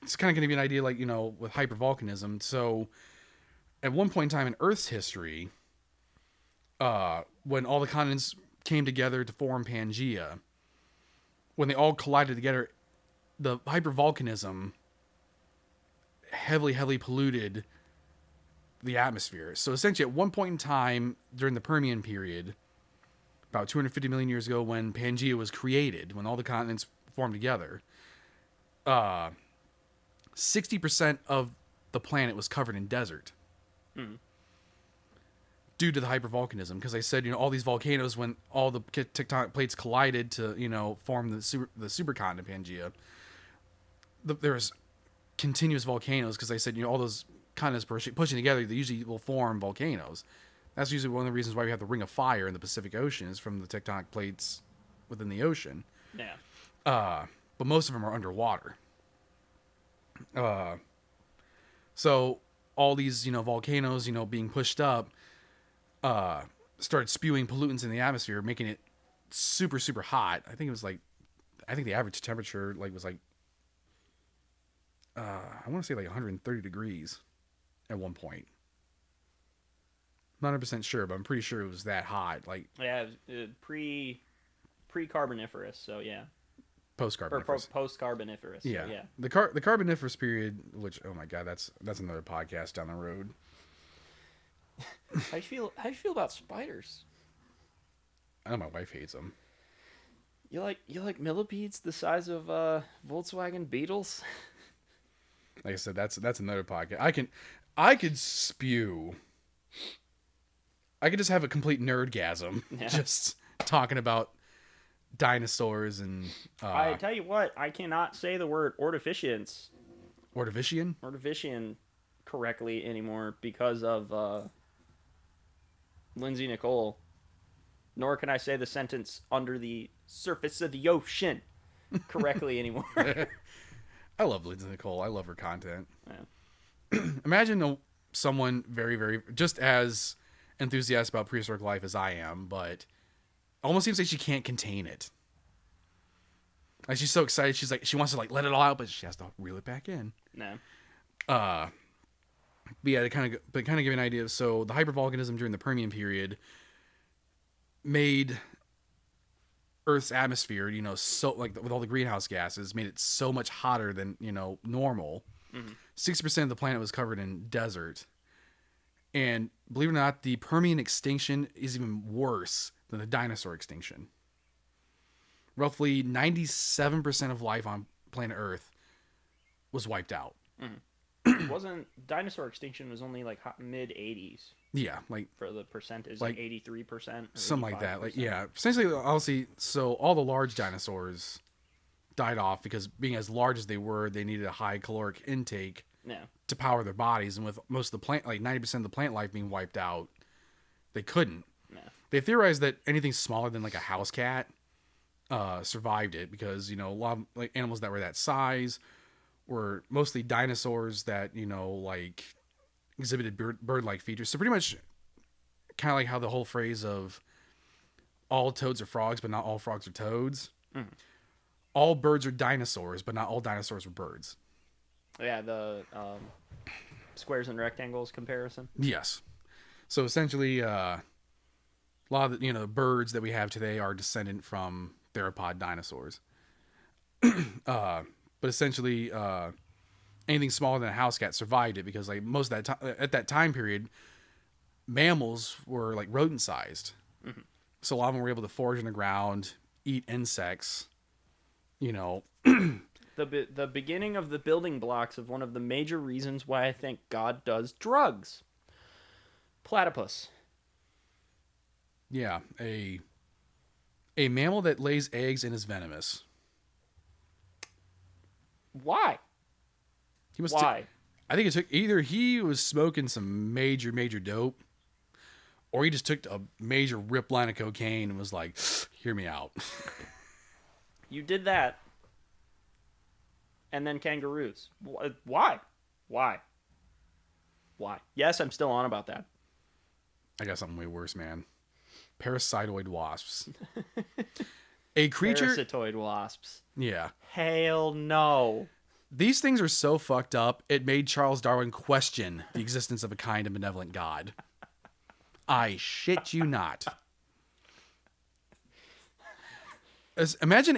it's kind of going to give you an idea, like, with hypervolcanism. So at one point in time in Earth's history, when all the continents came together to form Pangea, when they all collided together, the hypervolcanism heavily polluted the atmosphere. So essentially, at one point in time during the Permian period, about 250 million years ago, when Pangea was created, when all the continents formed together, 60% of the planet was covered in desert. Mm. Due to the hypervolcanism, because I said, all these volcanoes, when all the tectonic plates collided to, form the supercontinent Pangea, there's continuous volcanoes, because I said, all those continents pushing together, they usually will form volcanoes. That's usually one of the reasons why we have the Ring of Fire in the Pacific Ocean, is from the tectonic plates within the ocean. Yeah. But most of them are underwater. So all these, volcanoes, being pushed up, started spewing pollutants in the atmosphere, making it super, super hot. I think the average temperature was I want to say 130 degrees at one point. Not 100% sure, but I'm pretty sure it was that hot. Yeah, pre-carboniferous, so yeah. Post-carboniferous. Post-carboniferous. Yeah. So yeah. The Carboniferous period, which, oh my God, that's another podcast down the road. How do you feel about spiders? I know my wife hates them. You like millipedes the size of Volkswagen Beetles? Like I said, that's another podcast. I could spew. I could just have a complete nerdgasm, just talking about dinosaurs and. I tell you what, I cannot say the word Ordovicians. Ordovician correctly anymore because of Lindsay Nicole. Nor can I say the sentence under the surface of the ocean correctly anymore. I love Lindsay Nicole. I love her content. Yeah. Imagine someone very, very, just as enthusiastic about prehistoric life as I am, but almost seems like she can't contain it. Like, she's so excited. She's like, she wants to let it all out, but she has to reel it back in. No. But yeah, to kind of give you an idea. So the hypervolcanism during the Permian period made Earth's atmosphere, so with all the greenhouse gases, made it so much hotter than normal. 60% of the planet was covered in desert, and believe it or not, the Permian extinction is even worse than the dinosaur extinction. Roughly 97% of life on planet Earth was wiped out. Wasn't dinosaur extinction was only mid 80s? Yeah, for the percentage, 83%, something like that. Essentially, obviously, so all the large dinosaurs died off because being as large as they were, they needed a high caloric intake to power their bodies, and with most of the plant, 90% of the plant life being wiped out, they couldn't. They theorized that anything smaller than a house cat survived it, because a lot of animals that were that size were mostly dinosaurs that exhibited bird-like features. So pretty much kind of like how the whole phrase of all toads are frogs, but not all frogs are toads. All birds are dinosaurs, but not all dinosaurs are birds. Yeah, the squares and rectangles comparison. Yes. So essentially, a lot of the birds that we have today are descendant from theropod dinosaurs. But essentially, anything smaller than a house cat survived it, because most of that time at that time period, mammals were rodent sized. So a lot of them were able to forage in the ground, eat insects. The beginning of the building blocks of one of the major reasons why I think God does drugs. Platypus. Yeah, a mammal that lays eggs and is venomous. Why? Why? I think it took either he was smoking some major dope, or he just took a major rip line of cocaine and was like, "Hear me out." You did that, and then kangaroos. Why? Yes, I'm still on about that. I got something way worse, man. Parasitoid wasps. A creature. Parasitoid wasps. Yeah. Hell no. These things are so fucked up, it made Charles Darwin question the existence of a kind and benevolent God. I shit you not. Imagine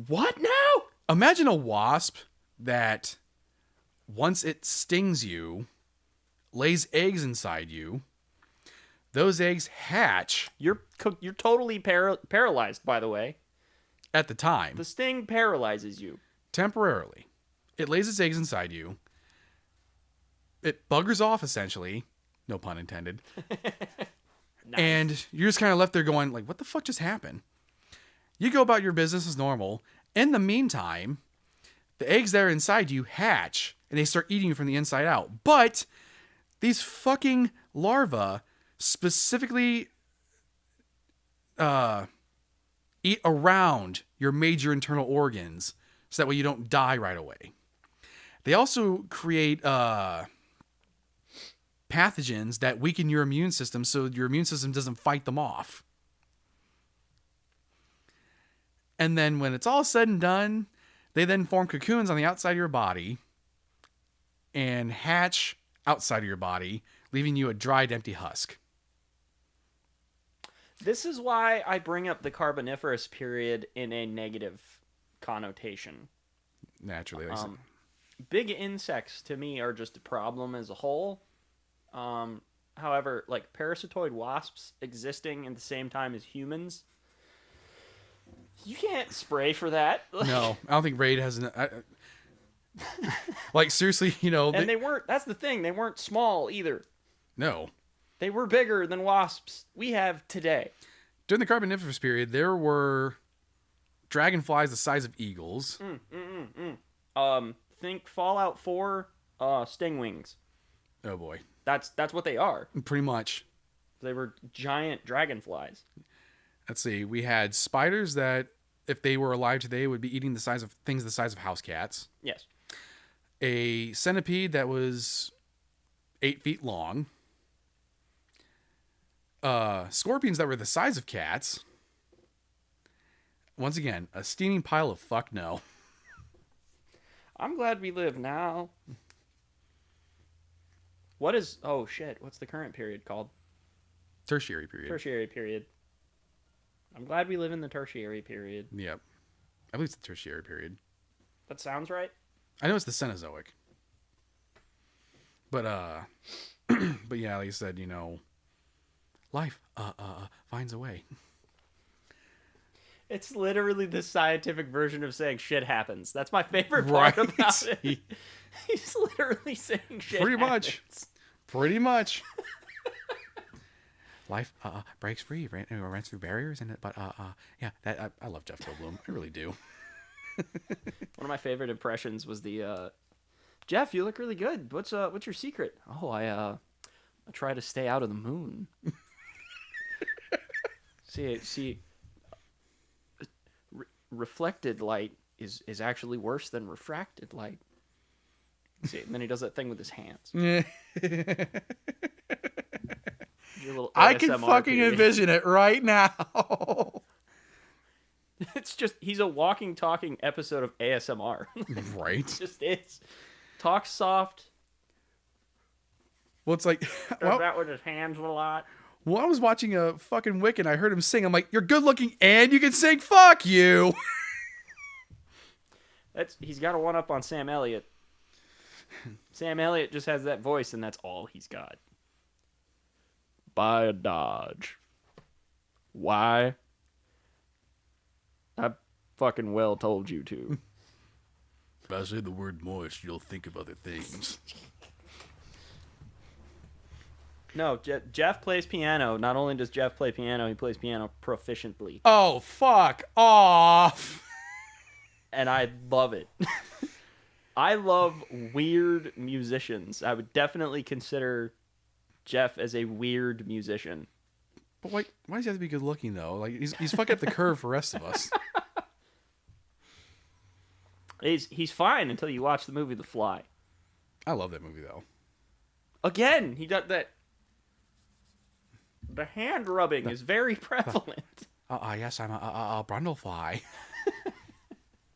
What now? Imagine a wasp that once it stings you, lays eggs inside you. Those eggs hatch. You're totally paralyzed, by the way. At the time. The sting paralyzes you. Temporarily. It lays its eggs inside you. It buggers off, essentially. No pun intended. Nice. And you're just kind of left there going, like, what the fuck just happened? You go about your business as normal. In the meantime, the eggs that are inside you hatch, and they start eating you from the inside out. But these fucking larvae specifically eat around your major internal organs, so that way you don't die right away. They also create pathogens that weaken your immune system, so your immune system doesn't fight them off. And then when it's all said and done, they then form cocoons on the outside of your body and hatch outside of your body, leaving you a dried, empty husk. This is why I bring up the Carboniferous period in a negative connotation. Naturally. Big insects, to me, are just a problem as a whole. However, like parasitoid wasps existing at the same time as humans, you can't spray for that. No, I don't think Raid has an... like, seriously, you know... And they weren't... That's the thing. They weren't small, either. No. They were bigger than wasps we have today. During the Carboniferous period, there were dragonflies the size of eagles. Think Fallout 4 stingwings. Oh, boy. That's what they are. Pretty much. They were giant dragonflies. Let's see. We had spiders that, if they were alive today, would be eating things the size of house cats. Yes. A centipede that was 8 feet long. Scorpions that were the size of cats. Once again, a steaming pile of fuck no. I'm glad we live now. Oh shit, what's the current period called? Tertiary period. Tertiary period. I'm glad we live in the tertiary period. Yep. I believe it's the tertiary period. That sounds right. I know it's the Cenozoic. But but yeah, like I said, you know, life finds a way. It's literally the scientific version of saying shit happens. That's my favorite part about it. He's literally saying shit happens. Pretty much. Life breaks free, runs through barriers, yeah, that I love Jeff Goldblum. I really do. One of my favorite impressions was the Jeff, you look really good. What's your secret? Oh, I try to stay out of the moon. see, reflected light is actually worse than refracted light. See, and then he does that thing with his hands. I can fucking envision it right now. It's just, he's a walking, talking episode of ASMR. Right. It just is. Talks soft. Well, it's like... Does that with his hands a lot. Well, I was watching a fucking Wick and I heard him sing. I'm like, you're good looking and you can sing. Fuck you. He's got a one-up on Sam Elliott. Sam Elliott just has that voice and that's all he's got. Buy a Dodge. Why? I fucking well told you to. If I say the word moist, you'll think of other things. No, Jeff plays piano. Not only does Jeff play piano, he plays piano proficiently. Oh, fuck off. And I love it. I love weird musicians. I would definitely consider Jeff as a weird musician. But why does he have to be good looking, though? Like he's fucking up the curve for the rest of us. He's fine until you watch the movie The Fly. I love that movie, though. Again, he does that. The hand rubbing is very prevalent. Yes, I'm a brundlefly.